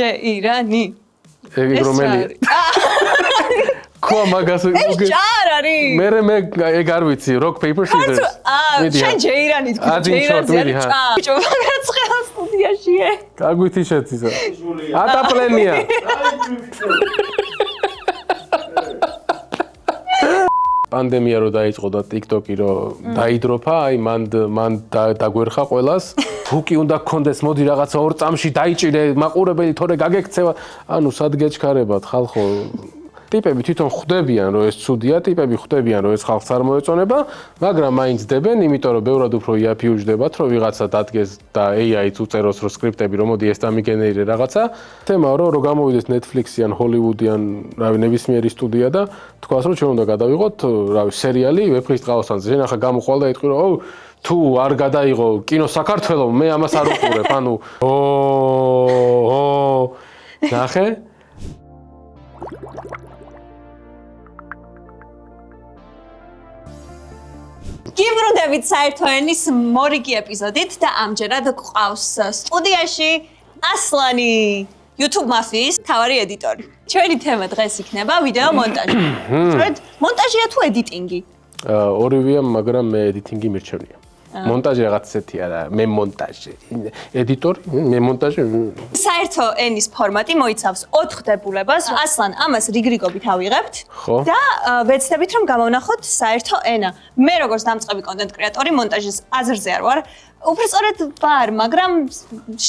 ირანი. ეგ რომელი? ხო, მაგას ეს ჭარ არის. მე ეგ არ ვიცი, rock paper scissors. შენ ირანი თქვი, ირანზე არის ჭარ. ბიჭო, რაღაც ხელ სტუდიაშია. გაგვითი შეცისა. ატაპლენია. პანდემია რო დაიწყო და TikTok-ი რო დაიდროფა, აი მან დაგვერხა ყველას. თუკი უნდა გქონდეს, მოდი რაღაცა 2 წამში დაიჭირე, მაყურებელი თორე გაგექცევა. ანუ სად გეჩქარებათ ხალხო? ტიპები თვითონ ხვდებიან, რომ ეს ცუდია, ტიპები ხვდებიან, რომ ეს ხალხს არ მოეწონება, მაგრამ მაინც დებენ, იმიტომ რომ ბევრად უფრო იაფიუჯდებათ, რომ ვიღაცა დადგეს და AI-ც უწეროს რო სკრიპტები, რომ მოდი ეს დამიგენერირე რაღაცა. თემა რომ გამოვიდეს Netflix-იან, Hollywood-იან, რავი, ნებისმიერი სტუდია და თქვას რომ ჩვენ უნდა გადავიღოთ, რავი, სერიალი ვეფხის ტყავსანზე. შენ ახლა გამოყვალ და იტყვი რომ ოუ თუ არ გადაიღო კინო საქართველოს, მე ამას არ უყურებ, ანუ ნახე გიბრუნდებით საერთო ენის მორიგი ეპიზოდით და ამჯერად გვყავს სტუდიაში ასლანი, YouTube მაფიის მთავარი ედიტორი. ჩვენი თემა დღეს იქნება ვიდეო მონტაჟი. მონტაჟია თუ ედიტინგი? ორივეა, მაგრამ მე ედიტინგი მირჩევნია. მონტაჟი რაღაც ესეთი არა, მე მონტაჟი. ედიტორი, მე მონტაჟი. საერთო ენის ფორმატი მოიცავს 4 დებულებას. ასლან, ამას რიგრიგობით ავიღებთ და ვეცდებით რომ გამოვნახოთ საერთო ენა. მე როგორც დამწყები კონტენტ კრეატორი მონტაჟის აზრზე არ ვარ. უბრალოდ ვარ, მაგრამ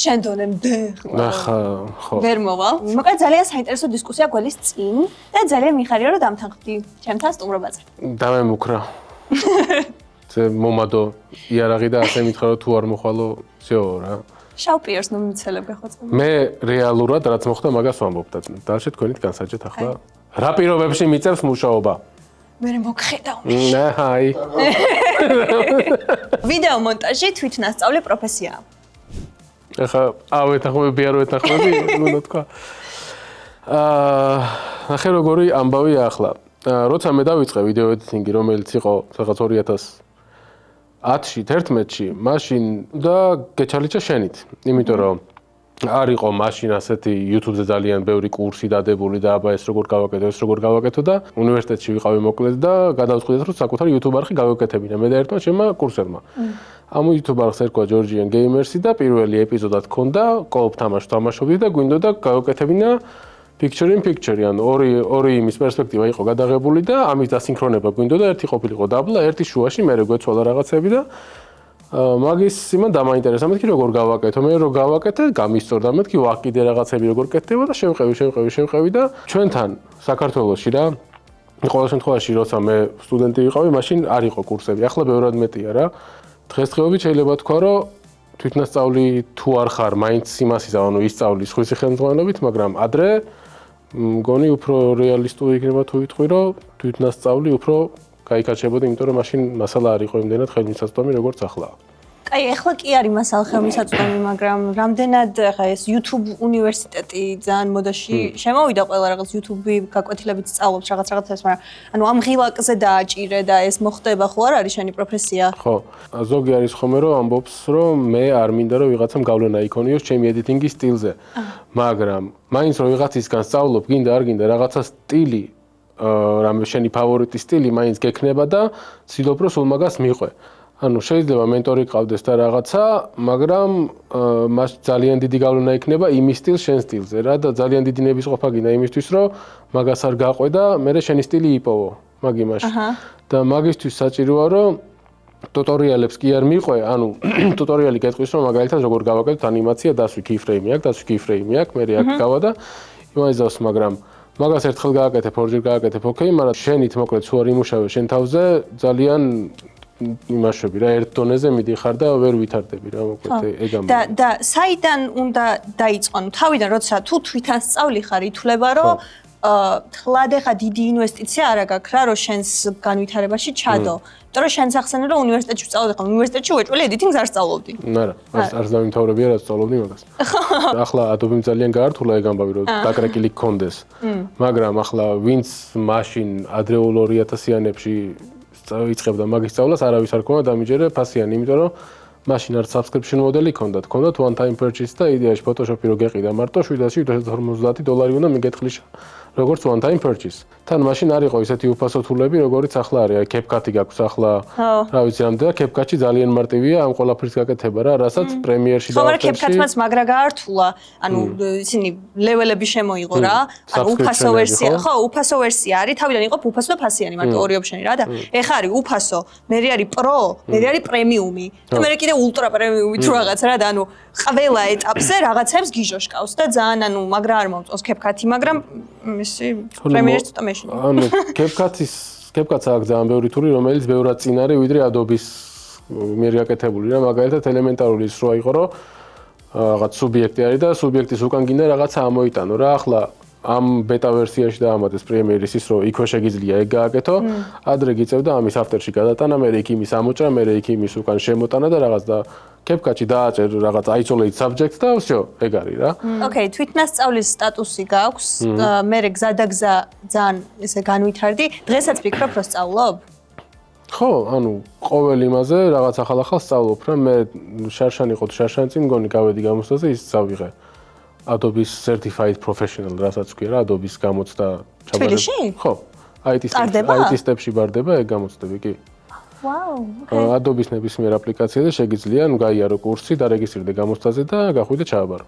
შენდონემდე ხო. ვერ მოვალ. მოკლედ ძალიან საინტერესო დისკუსია გველის წინ და ძალიან მიხარია რომ დამთანხმდი ჩემთან სტუმრობაზე. დამემუქრა. მომადო იარაღი და ასე მითხრა რომ თუ არ მოხვალო всё რა. შავ პირს ნუ მიცელებ გახოცებ. მე რეალურად რაც მოხდა მაგას ვამბობ და დალშე თქვენით განსაჯეთ ახლა. რა პირობებში მიწევს მუშაობა? მე მოგხედავ. აი. ვიდეო მონტაჟი თვითნასწავლი პროფესიაა. ახლა ავეთახმები არ ვეთახმები, უნდა თქვა. ახლა როგორი ამბავია ახლა. როცა მე დავიწყე ვიდეო ედიტინგი, რომელიც იყო რაღაც 2010-ში, 11-ში, მაშინ და გეჩალიჩა შენით, იმიტომ რომ არ იყო მაშინ ასეთი YouTube-ზე ძალიან ბევრი კურსი დადებული და აბა ეს როგორ გავაკეთო და უნივერსიტეტში ვიყავი მოკლედ და გადავწყვიტეთ რომ საკუთარი YouTube არხი გავაკეთებინა მე და ერთმა ჩემმა კურსელმა. ამ YouTube არხს ერქვა Georgian Gamers-ი და პირველი ეპიზოდად ჰქონდა, კოოპ თამაშს თამაშობდი და გვინდოდა გავაკეთებინა picture in picture, ანუ ორი იმის პერსპექტივა იყო გადაღებული და ამის დასინქრონება გვინდოდა, ერთი ყოფილიყო დაბლა, ერთი შუაში, მე გვეცვალა რაღაცები და მაგის იმან დამაინტერესა მეთქი როგორ გავაკეთო. მე რო გავაკეთე, გამისწორდა მეთქი ვაკიდე რაღაცები როგორ კეთდება და შევყევი და ჩვენთან საქართველოში რა ყოველ შემთხვევაში როცა მე სტუდენტი ვიყავი, მაშინ არ იყო კურსები. ახლა ბევრად მეტია რა. დღესდღეობით შეიძლება თქვა რომ თვითნასწავლი თუ არ ხარ, მაინც იმას იზამ, ანუ ისწავლი სხვისი ხელმძღვანელობით, მაგრამ ადრე მგონი უფრო რეალისტური იქნება თუ ვიტყვი რომ თვითნასწავლი უფრო გაიქაჩებოდი, იმიტომ რომ მაშინ მასალა არ იყო იმდენად ხელმისაწვდომი როგორც ახლა. აი, ახლა კი არის მასალა ხელმისაწვდომი, მაგრამ რამდენად ახლა ეს YouTube უნივერსიტეტი ძალიან მოდაში შემოვიდა, ყველა რაღაც YouTube-ი გაკვეთილებით სწავლობს რაღაცას, მაგრამ ანუ ამ ღილაკზე დააჭირე და ეს მოხდება ხო არ არის შენი პროფესია? ხო. ზოგი არის ხოლმე რომ ამბობს რომ მე არ მინდა რომ ვიღაცამ გავლენა იქონიოს ჩემი ედიტინგის სტილზე. მაგრამ მაინც რომ ვიღაცისგან სწავლობ, გინდა არ გინდა რაღაცა სტილი რამე შენი ფავორიტი სტილი მაინც გექნება და ცდილობ რომ სულ მაგას მიყვე. ანუ შეიძლება მენტორი ყავდეს და რაღაცა, მაგრამ მას ძალიან დიდი გავლენა იქნება იმის სტილს შენ სტილზე რა და ძალიან დიდი ნებისყოფა გინდა იმისთვის რომ მაგას არ გაყვე და მე შენი სტილი იპოვო მაგ იმაში. და მაგისთვის საჭიროა რომ ტუტორიალებს კი არ მიყვე, ანუ ტუტორიალი გეტყვის რომ მაგალითად როგორ გავაკეთოთ ანიმაცია, დასვი keyframe აქვს, დასვი keyframe აქვს, მე აქ გავა და იმაიზავს, მაგრამ მაგას ერთხელ გააკეთებ, ორჯერ გააკეთებ, ოკეი, მაგრამ შენით მოკლედ თუ არ იმუშავე შენ თავზე ძალიან იმაშები რა ერთ დონეზე მიდიხარ და ვერ ვითარდები რა მოკლედ ეგ ამბავი. და საიდან უნდა დაიწყო? ნუ თავიდან როცა თუ თვითნასწავლი ხარ, ითვლება რომ თლად ეხა დიდი ინვესტიცია არ აქვს რა, რომ შენს განვითარებაში ჩადო. იმიტომ რომ შენს ახსენე რომ უნივერსიტეტში ვსწავლობდი, ხო, უნივერსიტეტში უეჭველი ედიტინგს არ სწავლობდი. არა, არც დავიმთავრებია რა სწავლობდი მაგას. ახლა Adobe-მ ძალიან გაართულა ეგ ამბავი რომ დაკრეკილი გქონდეს. მაგრამ ახლა ვინც მაშინ ადრეულ 2000-იანებში იწყებდა მაგის სწავლას, არავის არ ქონდა დამიჯერე ფასიანი, იმიტომ რომ მაშინ არ subscription მოდელი ქონდათ one time purchase და იდეაში Photoshop-ი რო გეყიდა მარტო $750 უნდა მიგეთხლიშ როგორც one time purchase. თან მაშინ არ იყო ისეთი უფასო თულები, როგორიც ახლა არის. აი CapCut-ი გაქვს ახლა. რა ვიცი, რამდენია CapCut-ი ძალიან მარტივია ამ ყველაფრის გაკეთება რა, რასაც Premiere-ში და After-ში. ხო, CapCut-მაც მაგრა გაართულა. ანუ ისინი ლეველები შემოიღო რა. ანუ უფასო ვერსია, ხო, უფასო ვერსია არის. თავიდან იყო უფასო და ფასიანი, მარტო ორი ოპშენი რა და ეხლა არის უფასო, მერე არის Pro, მერე არის პრემიუმი. და მერე კიდე ულტრა პრემიუმი თუ რაღაც რა და ანუ ყველა ეტაპზე რაღაცებს გიჟოშკავს და ძალიან ანუ მაგრა არ მომწონს CapCut-ი, მაგრამ ისი Premiere-ს ცოტა მეშინია. ანუ CapCut-ს აქვს ძალიან ბევრი თული, რომელიც ბევრად წინ არის ვიდრე Adobe-ს მიერ გაკეთებული რა, მაგალითად ელემენტარული ის რო იყო, რომ რაღაც სუბიექტი არის და სუბიექტის უკან გინდა რაღაცა ამოიტანო რა, ახლა ამ ბეტა ვერსიაში დაამატეს Premiere-ის ის რომ იქვე შეგიძლია ეგ გააკეთო, ადრე გიწევდა ამის After-ში გადატანა, მერე იქ იმის ამოჭრა, მერე იქ იმის უკან შემოტანა და რაღაც და CapCut-ში დააჭერ რაღაც isolate subject და всё, ეგ არის რა. ოკეი, თვითნასწავლის სტატუსი გაქვს, მერე გზადაგზა ძალიან ესე განვითარდი. დღესაც ვფიქრობ, რომ სწავლობ? ხო, ანუ ყოველ იმაზე რაღაც ახალ-ახალ სწავლობ რა. მე შარშანი იყო, შარშანი წინ მგონი გავედი გამოცდაზე ის წავიღე. Adobe-ს Certified Professional, რასაც ქვია რა, Adobe-ს გამოცდა ჩაბარებული. თბილისში? ხო. IT step-ში ბარდება ეგ გამოცდები კი. ვაუ, ოკეი. Adobe-ს ნებისმიერ აპლიკაციაზე შეგიძლია ნუ გაიარო კურსი, დარეგისტრირდე გამოცდაზე და გახვიდე ჩააბარო.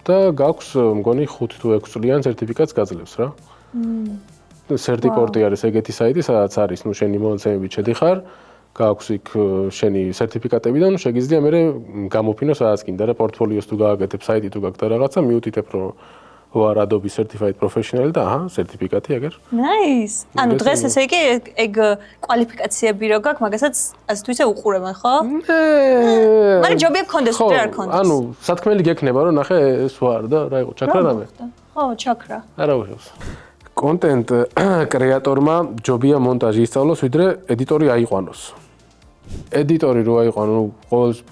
და გაქვს მგონი 5 თუ 6 წლიან სერტიფიკატს გაძლევს რა. Certiport-ი არის ეგეთი საიტი, სადაც არის ნუ შენი მონაცემებით შედიხარ, გაქვს იქ შენი სერტიფიკატები და ნუ შეგიძლია მერე გამოფინო სადაც გინდა რა, პორტფოლიოს თუ გააკეთებ, საიტი თუ გაქვს და რაღაცა მიუთითებ რომ ვარ Adobe Certified Professional და აჰა, სერტიფიკატი აგერ. Nice. ანუ დღეს ესე იგი ეგ კვალიფიკაციები რო გაქვს, მაგასაც ასე თუ ისე უყურებენ, ხო? მაგრამ ჯობია გქონდეს, თუ არ გქონდეს. ანუ სათქმელი გექნება რომ ნახე ეს ვარ და რა იყო, ჩაქრა რამე? ხო, ჩაქრა. არა უშავს. Content კრეატორმა ჯობია მონტაჟი ისწავლოს, ვიდრე ედიტორი აიყვანოს. ედიტორი რო აიყვანო,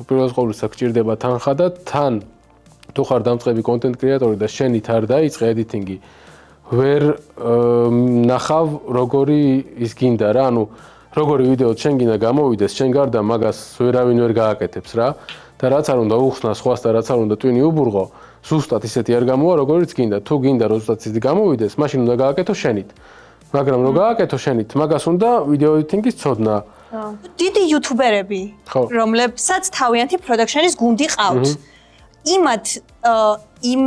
პირველს ყოვლისა გჭირდება თანხა და თან თუ ხარ დამწყები კონტენტ კრეატორი და შენით არ დაიწყე editing-ი, ვერ ნახავ როგორი ის გინდა რა, ანუ როგორი ვიდეო შენ გინდა გამოვიდეს, შენ გარდა მაგას ვერავინ ვერ გააკეთებს რა და რაც არ უნდა უხსნა სხვას და რაც არ უნდა ტვინი უბურღო, ზუსტად ისეთი არ გამოვა როგორიც გინდა. თუ გინდა რომ ზუსტად ისეთი გამოვიდეს, მაშინ უნდა გააკეთო შენით. მაგრამ რომ გააკეთო შენით, მაგას უნდა ვიდეო editing-ის ცოდნა. დიდი იუთუბერები, რომლებსაც თავიანთი production-ის გუნდი ყავთ. იმათ იმ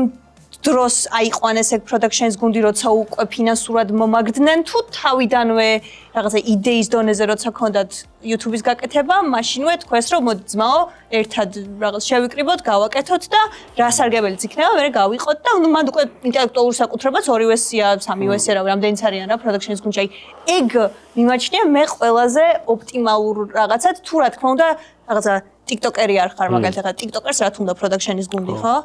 დროს აიყვანეს ეგ production-ის გუნდი, როცა უკვე ფინანსურად მომაგდნენ, თუ თავიდანვე რაღაცა იდეის დონეზე როცა ქონდათ YouTube-ის გაკეთება, მაშინვე თქვეს რომ მოდი ძმაო, ერთად რაღაც შევიკრიბოთ, გავაკეთოთ და რა სარგებელიც იქნება, მერე გავიყოთ და ნუ მანდ უკვე ინტელექტუალურ საკუთრებას ორი ვერსია, სამი ვერსია, რა რამდენიც არიან რა production-ის გუნდში. ეგ მიმაჩნია მე ყველაზე ოპტიმალურ რაღაცად, თუ რა თქმა უნდა, რაღაცა TikToker-ი არ ხარ, მაგალითად, TikToker-ს რა თქმა უნდა production-ის გუნდი, ხო?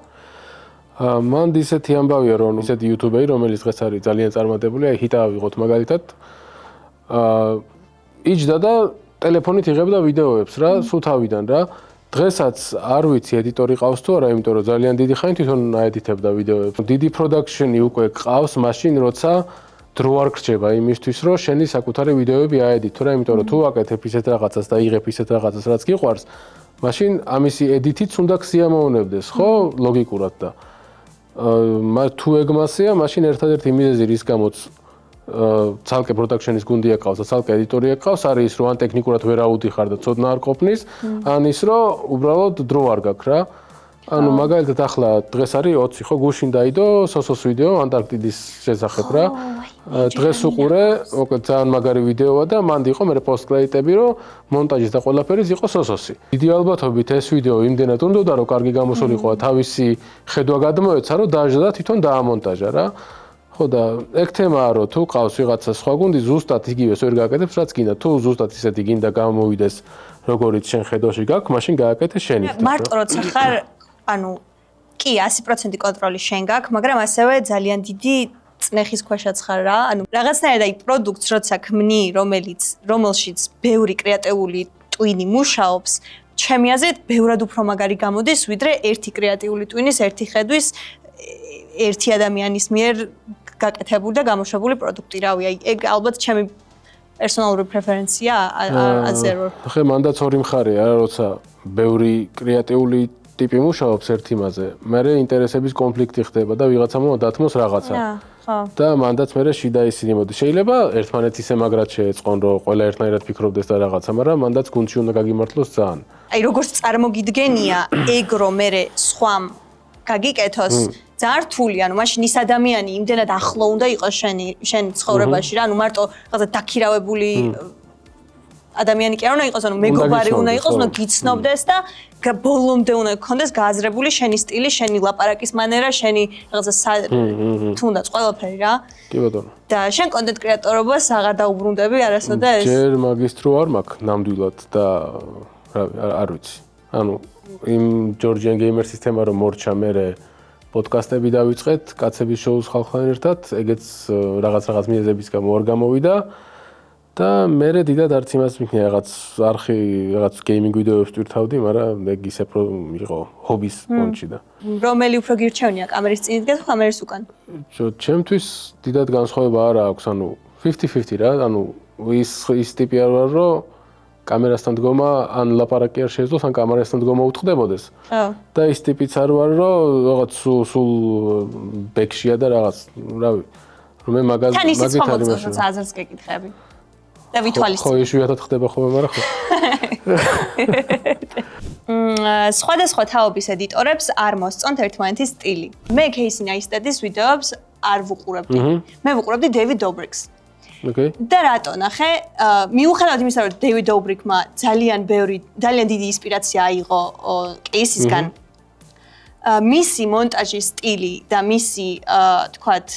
მანდ ისეთი ამბავია რომ ისეთი YouTuber-ი, რომელიც დღეს არის ძალიან წარმატებული, აი ჰიტა ავიღოთ მაგალითად. იჯდა და ტელეფონით იღებდა ვიდეოებს რა, სულ თავიდან რა. დღესაც არ ვიცი ედიტორი ყავს თუ არა, იმიტომ რომ ძალიან დიდი ხანი თვითონ აედიტებდა ვიდეოებს. დიდი production-ი უკვე ყავს მაშინ, როცა დრო არ გრჩება იმისთვის, რომ შენი საკუთარი ვიდეოები აედიტო რა, იმიტომ რომ თუ აკეთებ ისეთ რაღაცას და იღებ ისეთ რაღაცას, რაც გიყვარს, მაშინ ამისი ედიტიც უნდა გსიამოვნებდეს, ხო, ლოგიკურად და თუ ეგ მასეა, მაშინ ერთადერთი მიზეზი რის გამოც ცალკე production-ის გუნდი აკავს და ცალკე ედიტორი აკავს, არის ის, რომ ან ტექნიკურად ვერ აუდიხარ და ცოდნა არ ყოფნის, ან ის, რომ უბრალოდ დრო არ გაქვს რა. ანუ მაგალითად ახლა დღეს არის 20 ხო გუშინ დაიდო სოსოს ვიდეო ანტარქტიდის შესახებ რა. დღეს უყურე, მოკლედ ძალიან მაგარი ვიდეოა და მანდ იყო მე პოსტ-კრედიტები, რომ მონტაჟის და ყველაფერის იყო სოსოსი. დიდი ალბათობით ეს ვიდეო იმდენად უნდოდა, რომ კარგი გამოსულიყო და თავისი ხედვა გადმოეცა, რომ დაჟდა და თვითონ დაამონტაჟა რა. ხო და ეგ თემაა, რომ თუ ყავს ვიღაცა სხვა გუნდი, ზუსტად იგივეს ვერ გააკეთებს, რაც გინდა. თუ ზუსტად ისეთი გინდა გამოვიდეს, როგორიც შენ ხედვაში გაქვს, მაშინ გააკეთე შენით. მარტო როცა ხარ ანუ კი 100% კონტროლი შენ გაქვს, მაგრამ ასევე ძალიან დიდი წნეხის ქვეშაც ხარ რა. ანუ რაღაცნაირად აი პროდუქტს როცა ქმნი, რომელშიც ბევრი კრეატიული ტვინი მუშაობს, ჩემი აზრით, ბევრად უფრო მაგარი გამოდის, ვიდრე ერთი კრეატიული ტვინის, ერთი ხედვის, ერთი ადამიანის მიერ გაკეთებული და გამოშვებული პროდუქტი. რავი, აი ეგ ალბათ ჩემი პერსონალური პრეფერენცია აზერო. ხე მანდაც ორი მხარეა რა, როცა ბევრი კრეატიული ტიპი მუშაობს ერთ იმაზე. მერე ინტერესების კონფლიქტი ხდება და ვიღაცამ დათმოს რაღაცა. და მანდაც მერე შიდა ისინი მოდი. შეიძლება ერთმანეთს ისე მაგრად შეეწყონ, რომ ყველა ერთნაირად ფიქრობდეს და რაღაცა, მაგრამ მანდაც გუნდში უნდა გაგიმართლოს ძალიან. აი როგორც წარმოგიდგენია, ეგ რომ მერე სხვამ გაგიკეთოს, ძალიან რთული, ანუ მაშინ ის ადამიანი იმდენად ახლო უნდა იყოს შენ ცხოვრებაში რა, ანუ მარტო რაღაცა დაქირავებული ადამიანი კი არ უნდა იყოს, ანუ მეგობარი უნდა იყოს, უნდა გიცნობდეს და ბოლომდე უნდა გქონდეს გააზრებული შენი სტილი, შენი ლაპარაკის მანერა, შენი რაღაცა თუნდაც ყველაფერი რა. კი ბატონო. და შენ კონტენტ კრეატორობას აღარ დაუბრუნდები არასოდეს? ჯერ მაგისტრო არ მაქვს ნამდვილად და არ ვიცი. ანუ იმ Georgian Gamer-ის თემა რომ მორჩა მერე პოდკასტები დავიწყეთ, კაცების შოუს ხალხთან ერთად, ეგეც რაღაც მიზეზების გამო არ გამოვიდა. და მერე დიდად არც იმას მიქნია რაღაც გეიმინგ ვიდეოებს ვტვირთავდი, მაგრამ ეგ ისე იყო ჰობის პონჩი და რომელი უფრო გირჩევნია კამერის წინ იდგეს თუ კამერის უკან? ჩემთვის დიდად განსხვავება არ აქვს, ანუ 50-50 რა, ანუ ის ტიპი არ ვარ, რომ კამერასთან დგომა ან ლაპარაკი არ შეეძლოს, ან კამერასთან დგომა უწყდებოდეს. და ის ტიპიც არ ვარ, რომ რაღაც სულ ბექშია და რაღაც, რავი, რომ მე მაგას თან ისიც ხომ აზრს გეკითხები. და ვითვალისწინებ. ხო, იშვიათად ხდება ხოლმე, მაგრამ ხო. სხვადასხვა თაობის ედიტორებს არ მოსწონთ ერთმანეთის სტილი. მე Casey Neistat-ის ვიდეოებს არ ვუყურებდი. მე ვუყურებდი David Dobrik's. Okay. და რატო ნახე, მიუხედავად იმისა, რომ David Dobrikმა ძალიან დიდი ინსპირაცია აიღო Casey-სგან, მისი მონტაჟის სტილი და მისი, თქვათ,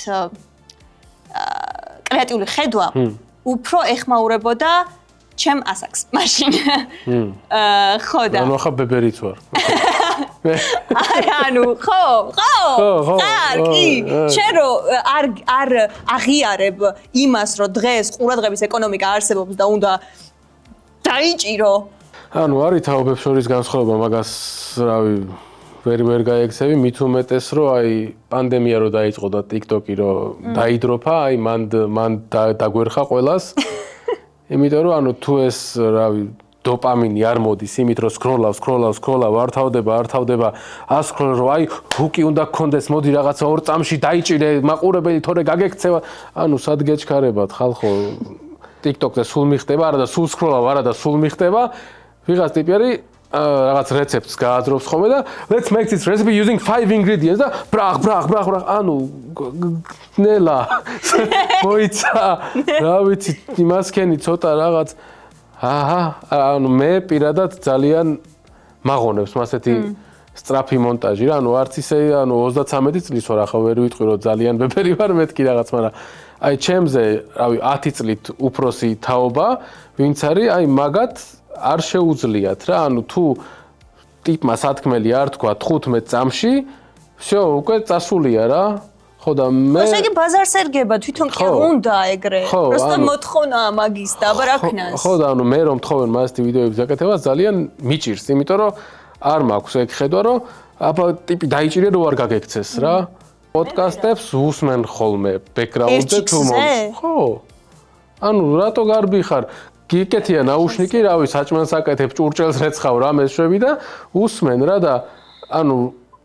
კრეატიული ხედვა უფრო ეხმაურებოდა ჩემ ასაკს მაშინ. ხო და. ანუ ახლა ბებერიც ვარ. ანუ ხო. კი, შენ რომ არ აღიარებ იმას, რომ დღეს ყურადღების ეკონომიკა არსებობს და უნდა დაიჭირო. ანუ არის თაობებს შორის განსხვავება, მაგას რავი ვერ გაექცევი, მით უმეტეს რომ აი პანდემია რო დაიწყო და TikTok-ი რო დაიდროფა, აი მან დაგვერხა ყველას. იმიტომ რომ ანუ თუ ეს რავი დოპამინი არ მოდის იმით რომ სკროლავ, არ თავდება, ასკროლ რომ აი ჰუკი უნდა გქონდეს, მოდი რაღაცა ორ წამში დაიჭირე, მაყურებელი თორე გაგექცევა, ანუ სად გეჩქარებათ ხალხო TikTok-ზე სულ მიხდება, არა და სულ სკროლავ, არა და სულ მიხდება, ვიღაც ტიპი არის რაღაც რეცეპტს გააძრობს ხოლმე და let's make this recipe using 5 ingredients და ბრახ ანუ ნელა მოიცა რა ვიცი იმასქენი ცოტა რაღაც ანუ მე პირადად ძალიან მაღონებს მასეთი სწრაფი მონტაჟი რა ანუ არც ისე ანუ 33 წლის ვარ ახლა ვერ ვიტყვი რომ ძალიან ბებერი ვარ მეთქი რაღაც მაგრამ აი ჩემზე რავი 10 წლით უფროსი თაობა ვინც არის აი მაგათ არ შეუძლიათ რა, ანუ თუ ტიპმა სათქმელი არ თქვა 15 წამში, всё, უკვე წასულია რა. ხო და მე ესე იგი ბაზარს ერგება თვითონ კი უნდა ეგრე. просто მოთხოვნაა მაგის და აბა რა ქნას. ხო და ანუ მე რომ თხოვენ მასეთი ვიდეოების გაკეთებას ძალიან მიჭირს, იმიტომ რომ არ მაქვს ეგ ხედვა რომ აბა ტიპი დაიჭირე რომ არ გაგექცეს რა. პოდკასტებს უსმენ ხოლმე ბექგრაუნდზე თუ ხო. ანუ რატო გარბი ხარ? გიკეთია ნაუშნიკი, რავი, საჭმელს აკეთებ, ჭურჭელს რეცხავ, რამეს შვები და უსმენ რა და ანუ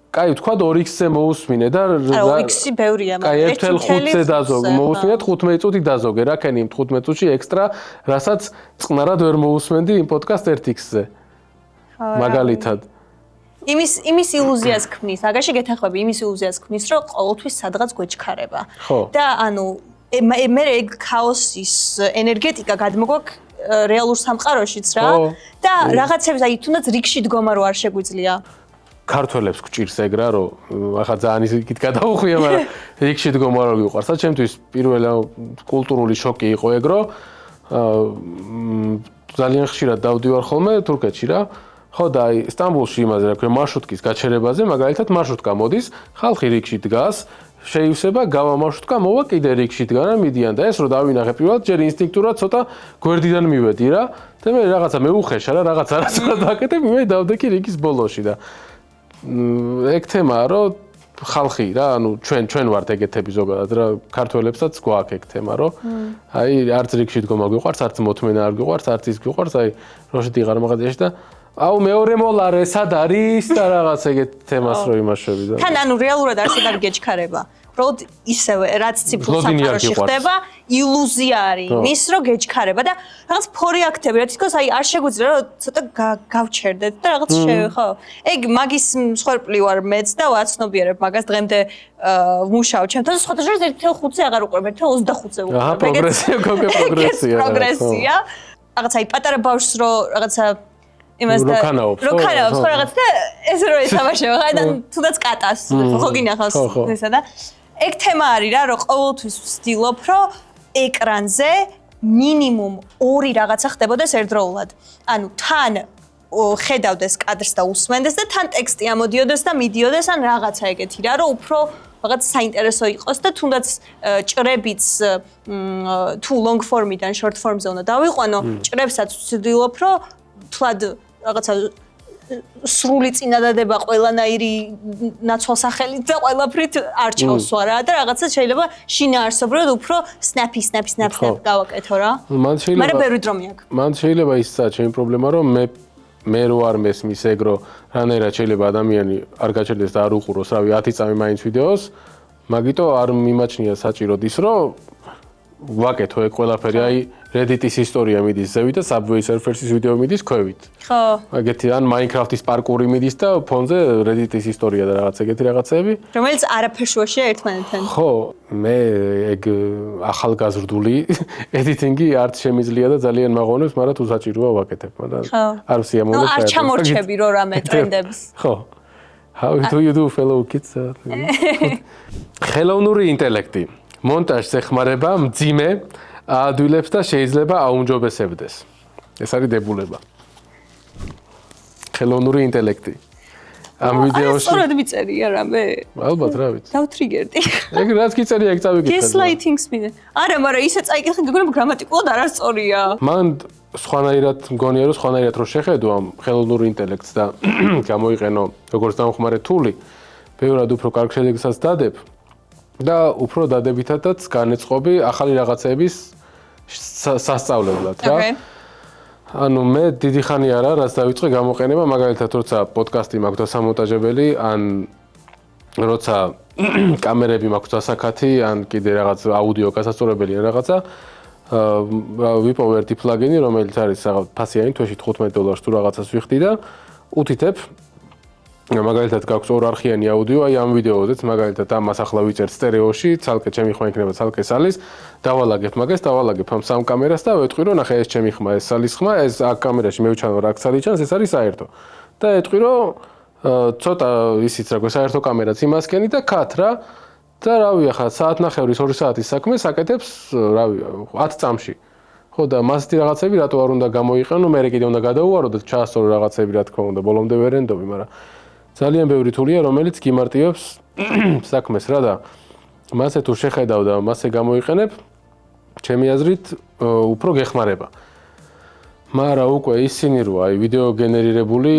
კაი თქვა 2x-ზე მოусმინე და 2x-ი ბევრია, მაგრამ 1.5-ზე დაზოგ, მოусმინე 15 წუთი დაზოგე, რა ქენი 15 წუთში ექსტრა, რასაც წყნარად ვერ მოусმენდი იმ პოდკასტ 1x-ზე. მაგალითად. იმის ილუზიას ქმნის, აგაში გეთახვები, იმის ილუზიას ქმნის, რომ ყოველთვის სადღაც გვეჩქარება. და ანუ მე ეგ ქაოსის ენერგეტიკა გადმოგვაქვს რეალურ სამყაროშიც რა და რაღაცებს აი თუნდაც რიგში დგომა რო არ შეგვიძლია. ქართველებს გჭირს ეგ რა რომ ახლა ძალიან ისეთ გადაუხვია, მაგრამ რიგში დგომა რო გიყვარს. ჩემთვის პირველი კულტურული შოკი იყო ეგ რომ ძალიან ხშირად დავდივარ ხოლმე თურქეთში რა. ხო და აი სტამბოლში იმაზე რა ქვია მარშრუტკის გაჩერებაზე, მაგალითად მარშრუტკა მოდის, ხალხი რიგში დგას შეივსება გავა მარშრუტკა მოვა კიდე რიგში დგან მიდიან და ეს რო დავინახე პირველად ჯერ ინსტინქტურად ცოტა გვერდიდან მივედი რა და მე რაღაცა მეუხეშა რა რაღაც არასდროს დაკეთებ მე დავდექი რიგის ბოლოში და ეგ თემაა რომ ხალხი რა ანუ ჩვენ ვართ ეგეთები ზოგადად რა ქართველებსაც გვაქვს ეგ თემა რომ აი არც რიგში დგომა გვიყვარს არც მოთმენა არ გვიყვარს არც ის გვიყვარს აი როშეთი ღარ მაღაზიაში და აუ მეორე მოლარე სად არის და რაღაც ეგეთ თემას რო იმაშები და თან ანუ რეალურად არც არ გეჩქარება. უბრალოდ ისევე რაც ციფრულ საფაროში ხდება, ილუზია არის იმის, რომ გეჩქარება და რაღაც ფორი აქტები, რა თქოს აი არ შეგვიძლია რომ ცოტა გავჩერდეთ და რაღაც ხო? ეგ მაგის მსხვერპლი ვარ მეც და ვაცნობიერებ მაგას დღემდე ვმუშაობ ჩემთან სხვათა შორის 1.5-ზე აღარ უყურებ, 1.25-ზე ვუყურებ. აჰა, პროგრესია. რაღაც აი პატარა ბავშვს რო რაღაცა იმას და როქანაობს ხო რაღაც და ეს რო ეთამაშება, აი და თუნდაც კატას ხო გინახავს ესა და ეგ თემა არის რა, რომ ყოველთვის ვცდილობ, რომ ეკრანზე მინიმუმ 2 რაღაცა ხდებოდეს ერთდროულად. ანუ თან ხედავდეს კადრს და უსმენდეს და თან ტექსტი ამოდიოდეს და მიდიოდეს ან რაღაცა ეგეთი რა, რომ უფრო რაღაც საინტერესო იყოს და თუნდაც ჭრებიც თუ long form-იდან short form-ზე უნდა დავიყვანო, ჭრებსაც ვცდილობ, რომ თლად რაღაცა სრული წინადადება ყველანაირი ნაცვალსახელით და ყველაფრით არ ჩავსვა რა და რაღაცა შეიძლება შინაარსობრივად უფრო snap გავაკეთო რა. მაგრამ ბევრი დრო მიაქვს. მან შეიძლება ისაა ჩემი პრობლემა რომ მე რო არ მესმის ეგ რო რანაირად შეიძლება ადამიანი არ გაჩერდეს და არ უყუროს რავი 10 წამი მაინც ვიდეოს, მაგიტო არ მიმაჩნია საჭიროდ ის რომ ვაკეთო ეგ ყველაფერი აი Reddit-ის ისტორია მიდის ზევით და Subway Surfers-ის ვიდეო მიდის ქვევით. ხო. ეგეთი ან Minecraft-ის პარკური მიდის და ფონზე Reddit-ის ისტორია და რაღაც ეგეთი რაღაცები. რომელიც არაფერ შუაშია ერთმანეთთან. ხო, მე ეგ ახალგაზრდული editing-ი არც შემიძლია და ძალიან მაღონებს, მაგრამ თუ საჭიროა ვაკეთებ, მაგრამ არ ვსიამოვნებ. არ ჩამორჩები რო რამე ტრენდებს. ხო. How do you do fellow kids? ხელოვნური ინტელექტი. მონტაჟს ეხმარება მძიმე აადვილებს და შეიძლება აუმჯობესებდეს. ეს არის დებულება. ხელოვნური ინტელექტი. ამ ვიდეოში სწორად მიწერია რამე? ალბათ რა ვიცი. დავტრიგერდი. ეგ რაც გიწერია ეგ წავიკითხე. Gaslighting-ს მინე. არა, მაგრამ ისე წაიკითხე, მგონი გრამატიკულად არასწორია. მან სხვანაირად მგონია რომ სხვანაირად რო შეხედო ამ ხელოვნურ ინტელექტს და გამოიყენო როგორც დამხმარე თული, ბევრად უფრო კარგ შედეგსაც დადებ. და უფრო დადებითადაც განეწყობი ახალი რაღაცების სასწავლებლად რა. ანუ მე დიდი ხანი არა რაც დავიწყე გამოყენება, მაგალითად როცა პოდკასტი მაქვს დასამონტაჟებელი, ან როცა კამერები მაქვს დასაკათი, ან კიდე რაღაც აუდიო გასასწორებელი ან რაღაცა, ვიპოვე ერთი პლაგინი, რომელიც არის რაღაც ფასიანი, თვეში $15 თუ რაღაცას ვიხდი და უთითებ მაგალითად გაქვს 2 არხიანი აუდიო, აი ამ ვიდეოზეც მაგალითად ამას ახლა ვიწერთ სტერეოში, ცალკე ჩემი ხმა იქნება ცალკე სალის, დავალაგებ მაგას, დავალაგებ ამ 3 კამერას და ვეტყვი რომ ნახე ეს ჩემი ხმა, ეს სალის ხმა, ეს აქ კამერაში მე ვჩანო რა აქ სალი ჩანს, ეს არის საერთო. და ეტყვი რომ ცოტა ისიც რა საერთო კამერაც იმასკენი და cut რა. და რავი ახლა საათნახევრის 2 საათის საქმე საკეთებს, რავი 10 წამში. ხო და მასეთი რაღაცები რატო არ უნდა გამოიყენო, მე კიდე უნდა გადაუვარო და ჩაასწორო რაღაცები რა თქმა უნდა, ბოლომდე ვერ ენდობი, მაგრამ ძალიან ბევრი თულია, რომელიც გიმარტივებს საქმეს რა და მასე თუ შეხედავ და მასე გამოიყენებ, ჩემი აზრით უფრო გეხმარება. მაგრამ უკვე ისინი როა, აი ვიდეო გენერირებული,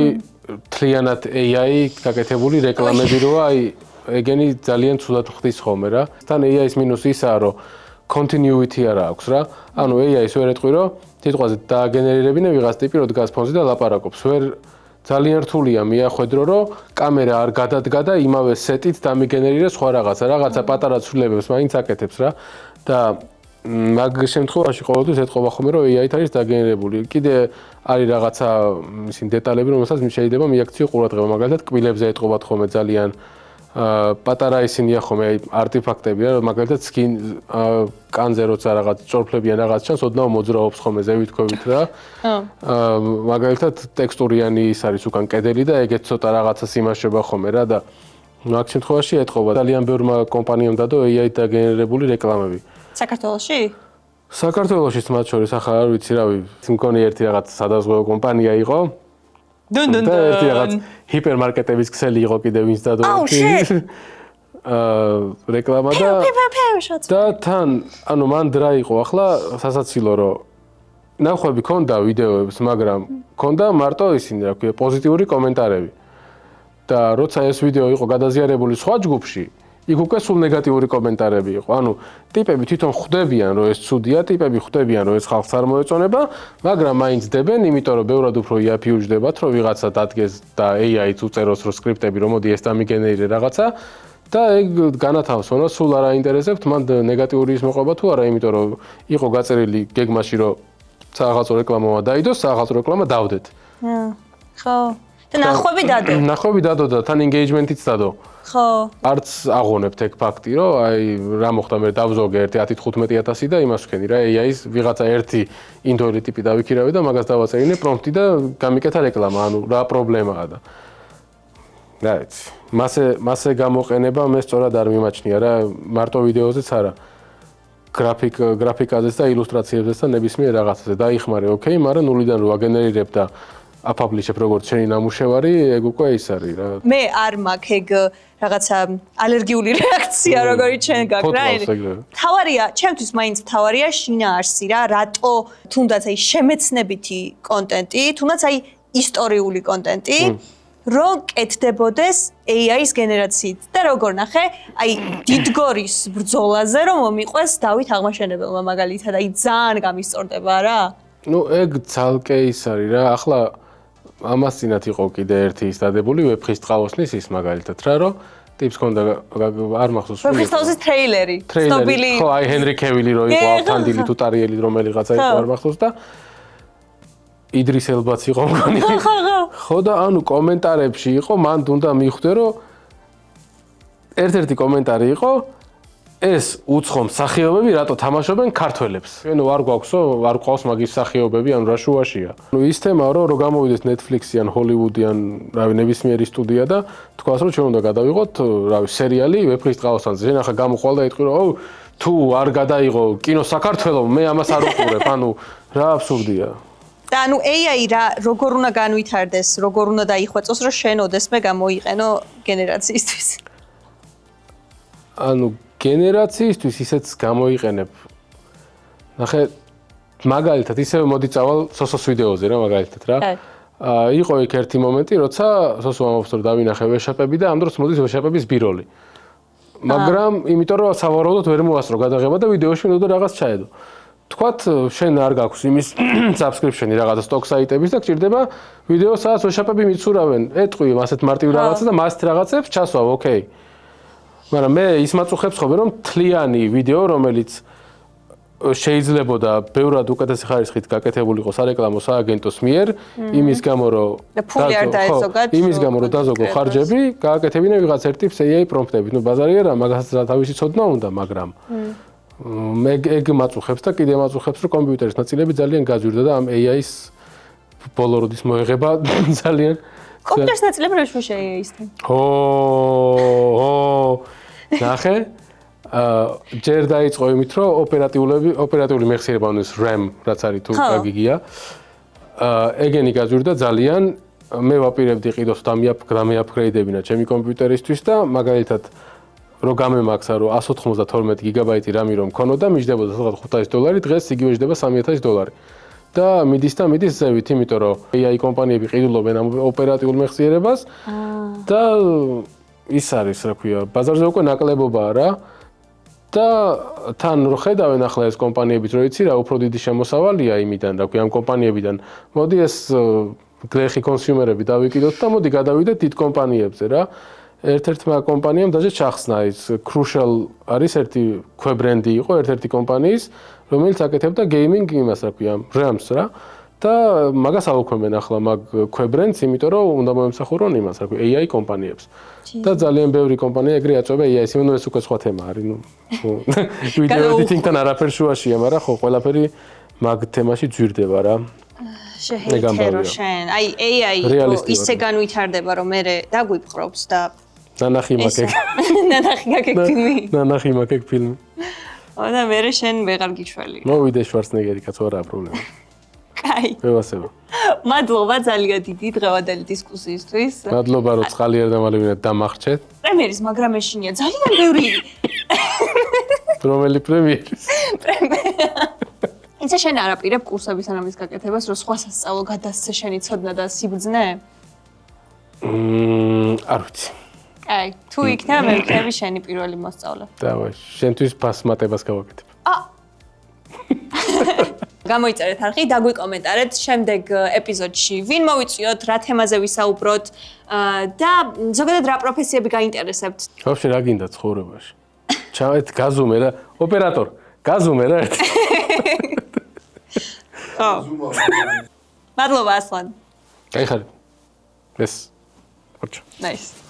თლიანად AI გაკეთებული რეკლამები როა, აი ეგენი ძალიან ცუდად ხდის ხოლმე რა. თან AI-ის მინუსი ისაა, რომ continuity არ აქვს რა. ანუ AI-ს ვერ ეტყვი, რომ თითქოს დააგენერირებინე ვიღაც ტიპი რო დგას ფონზე და ლაპარაკობს. ვერ ძალიან რთულია მიახვედრო, რომ კამერა არ გადადგა და იმავე სეტით დამიგენერირებს სხვა რაღაცა პატარა ცვლილებებს მაინც აკეთებს რა. და მაგ შემთხვევაში ყოველთვის ეთყობა ხოლმე, რომ AI-ით არის დაგენერირებული. კიდე არის რაღაცა ისინი დეტალები, რომელსაც შეიძლება მიაქციო ყურადღება, მაგალითად კბილებზე ეთყობათ ხოლმე ძალიან პატარა ისინია ხოლმე არტეფაქტები რა, მაგალითად skin კანზე როცა რაღაც ჭორფლებიან რაღაც ჩანს, ოდნავ მოძრაობს ხოლმე ზევით ქვევით რა. მაგალითად ტექსტურიანი ის არის უკან კედელი და ეგეც ცოტა რაღაცას იმაშება ხოლმე რა და მაგ შემთხვევაში ეთყობა ძალიან ბევრმა კომპანიამ დადო AI-ით დაგენერირებული რეკლამები. საქართველოში? საქართველოშიც მათ შორის ახლა არ ვიცი რავი, მგონი ერთი რაღაც სადაზღვევო კომპანია იყო. და ერთი რაღაც ჰიპერმარკეტების ქსელი იყო კიდე ვინც დადო რეკლამა და თან ანუ მან დრა იყო ახლა სასაცილო რომ ნახვები ქონდა ვიდეოებს, მაგრამ ქონდა მარტო ისინი რა ქვია პოზიტიური კომენტარები. და როცა ეს ვიდეო იყო გადაზიარებული სხვა ჯგუფში, იქ უკვე სულ ნეგატიური კომენტარები იყო. ანუ ტიპები თვითონ ხვდებიან, რომ ეს ცუდია, ტიპები ხვდებიან, რომ ეს ხალხს არ მოეწონება, მაგრამ მაინც დებენ, იმიტომ რომ ბევრად უფრო იაფი უჯდებათ, რომ ვიღაცა დადგეს და AI-ც უწეროს რომ სკრიპტები რომ მოდი ეს დამიგენერირე რაღაცა და ეგ განათავსონ, რომ სულ არ აინტერესებთ, მან ნეგატიური ის მოყვება თუ არა, იმიტომ რომ იყო გაწერილი გეგმაში, რომ სააღალწლო რეკლამა დაიდოს, სააღალწლო რეკლამა დავდეთ. ხო. და ნახვები დადო. ნახვები დადო და თან engagement-იც დადო. ხო. არც აღონებთ ეგ ფაქტი, რომ აი რა მოხდა მე დავზოგე ერთი 10-15,000 და იმას ვქენი რა AI-ის ვიღაცა ერთი ინდოელი ტიპი დავიქირავე და მაგას დავაწერინე პრომპტი და გამიკეთა რეკლამა, ანუ რა პრობლემაა და რა იცი. მასე გამოყენება მე სწორად არ მიმაჩნია რა, მარტო ვიდეოზეც არა. გრაფიკაზეც და ილუსტრაციებზეც და ნებისმიერ რაღაცაზე დაიხმარე, ოკეი, მაგრამ ნულიდან რო აგენერირებ და აპაბლიშებ როგორც შენი ნამუშევარი, ეგ უკვე ის არის რა. მე არ მაქვს ეგ რაღაცა ალერგიული რეაქცია, როგორიც ჩვენ გაქვს რა. თავარია, ჩემთვის მაინც თავარია შინაარსი რა, რატო თუნდაც აი შემეცნებითი კონტენტი, თუნდაც აი ისტორიული კონტენტი რომ კეთდებოდეს AI-ის გენერაციით და როგორ ნახე, აი დიდგორის ბრძოლაზე რომ მომიყვეს დავით აღმაშენებელმა მაგალითად, აი ძალიან გამისწორდება რა. ნუ ეგ ძალკე ის არის რა, ახლა ამას წინათ იყო კიდე ერთი ის დადებული ვეფხის ტყავოსნის ის მაგალითად რა, რომ ტიპს ქონდა არ მახსოვს ვეფხის ტყავოსის ტრეილერი, სტობილი. ხო, აი ჰენრი კევილი რო იყო ავთანდილი თუ ტარიელი რომელიღაცა იყო არ მახსოვს და იდრის ელბაც იყო მგონი. ხო და ანუ კომენტარებში იყო, მან უნდა მიხვდე რომ ერთ-ერთი კომენტარი იყო ეს უცხო მსახიობები რატო თამაშობენ ქართველებს. ანუ არ გვაქვსო, არ გვყავს მაგის მსახიობები, ანუ რა შუაშია. ანუ ის თემაა რომ გამოვიდეს Netflix-ი ან Hollywood-ი ან რავი ნებისმიერი სტუდია და თქვას რომ ჩვენ უნდა გადავიღოთ რავი სერიალი ვეფხის ტყავოსანზე. შენ ახლა გამოყვალ და იტყვი რომ ო თუ არ გადაიღო კინო საქართველოს მე ამას არ უყურებ. ანუ რა აბსურდია. და ანუ AI რა როგორ უნდა განვითარდეს, როგორ უნდა დაიხვეწოს რომ შენ ოდესმე გამოიყენო გენერაციისთვის. ანუ გენერაციისთვის ისეც გამოიყენებ. ნახე, მაგალითად ისევ მოდი წავალ სოსოს ვიდეოზე რა მაგალითად რა. იყო იქ ერთი მომენტი, როცა სოსო ამბობს რომ დავინახე ვეშაპები და ამ დროს მოდის ვეშაპების ბიროლი. მაგრამ იმიტომ რომ სავარაუდოდ ვერ მოასწრო გადაღება და ვიდეოში უნდა რაღაც ჩაედო. თქვათ შენ არ გაქვს იმის subscription-ი რაღაცა stock საიტების და გჭირდება ვიდეო სადაც ვეშაპები მიცურავენ. ეტყვი ასეთ მარტივ რაღაცას და მასეთ რაღაცებს ჩასვავ, ოკეი. მაგრამ მე ის მაწუხებს ხოლმე რომ თლიანი ვიდეო რომელიც შეიძლებოდა ბევრად უკეთესი ხარისხით გაკეთებულიყო სარეკლამო სააგენტოს მიერ იმის გამო რომ იმის გამო რომ დაზოგო ხარჯები გააკეთებინა ვიღაც ერთ ტიპს AI პრომპტებით. ნუ ბაზარი არა, მაგასაც თავისი ცოდნა უნდა, მაგრამ მე ეგ მაწუხებს და კიდე მაწუხებს რომ კომპიუტერის ნაწილები ძალიან გაძვირდა და ამ AI-ის ბოლო როდის მოეღება ძალიან კომპიუტერის ნაწილები რა შეშეია ისთან. ნახე ჯერ დაიწყო იმით რომ ოპერატიული მეხსიერება უნდა RAM რაც არის თუ გაგიგია ეგენი გაძვირდა ძალიან მე ვაპირებდი ყიდოს დამიაპგრეიდებინა ჩემი კომპიუტერისთვის და მაგალითად რო გამემაქსა რომ 192 გიგაბაიტი RAM-ი რომ მქონოდა მიჯდებოდა სადღაც $500 დღეს იგივე ჯდება $3000 და მიდის ზევით იმიტომ რომ AI კომპანიები ყიდულობენ ამ ოპერატიულ მეხსიერებას და ის არის რა ქვია ბაზარზე უკვე ნაკლებობაა რა და თან რო ხედავენ ახლა ეს კომპანიებიც რო იცი რა უფრო დიდი შემოსავალია იმიდან რა ქვია ამ კომპანიებიდან მოდი ეს გლეხი კონსიუმერები დავიკიდოთ და მოდი გადავიდეთ დიდ კომპანიებზე რა ერთ-ერთმა კომპანიამ დაჟე ჩახსნა ის Crucial არის ერთი ქვებრენდი იყო ერთ-ერთი კომპანიის რომელიც აკეთებდა გეიმინგ იმას რა ქვია RAM-ს რა და მაგას აუქმებენ ახლა მაგ ქვებრენდს იმიტომ რომ უნდა მოემსახურონ იმას რა ქვია AI კომპანიებს და ძალიან ბევრი კომპანია ეგრე აწვება AI-ს იმენ ეს უკვე სხვა თემა არის ნუ ვიდეო ედიტინგთან არაფერ შუაშია მაგრამ ხო ყველაფერი მაგ თემაში ძვირდება რა შეჰეიტერო შენ აი AI ისე განვითარდება რომ მე დაგვიფხრობს და ნანახი მაკეკ ნანახი მაკეკ ფილმი და მე შენ ვეღარ გიშველი მოვიდე შვარცნეგერი კაცო არა პრობლემა კაი მევასება მადლობა ძალიან დიდი დღევანდელი დისკუსიისთვის მადლობა რომ წყალი არ დამალევინათ დამახჩეთ პრემიერის მაგრამ ეშინია ძალიან ბევრი რომელი პრემიერის იცი შენ არ აპირებ კურსების ანამის გაკეთებას რომ სხვა სასწავლო გადასცე შენი ცოდნა და სიბრძნე არ ვიცი აი, თუ იქნება მე ვიქნები შენი პირველი მოსწავლე. დავაი, შენთვის ფასმატებას გავაკეთებ. გამოიწერეთ არხი, დაგვიკომენტარეთ შემდეგ ეპიზოდში, ვინ მოვიწვიოთ, რა თემაზე ვისაუბროთ და ზოგადად რა პროფესიები გაინტერესებთ. ვაფშე რა გინდა ცხოვრებაში? ჩავეთ გაზუმე რა, ოპერატორ, გაზუმე რა ერთი. ხო. მადლობა ასლან. კაი ხარ. ეს. ხოჭო. Nice.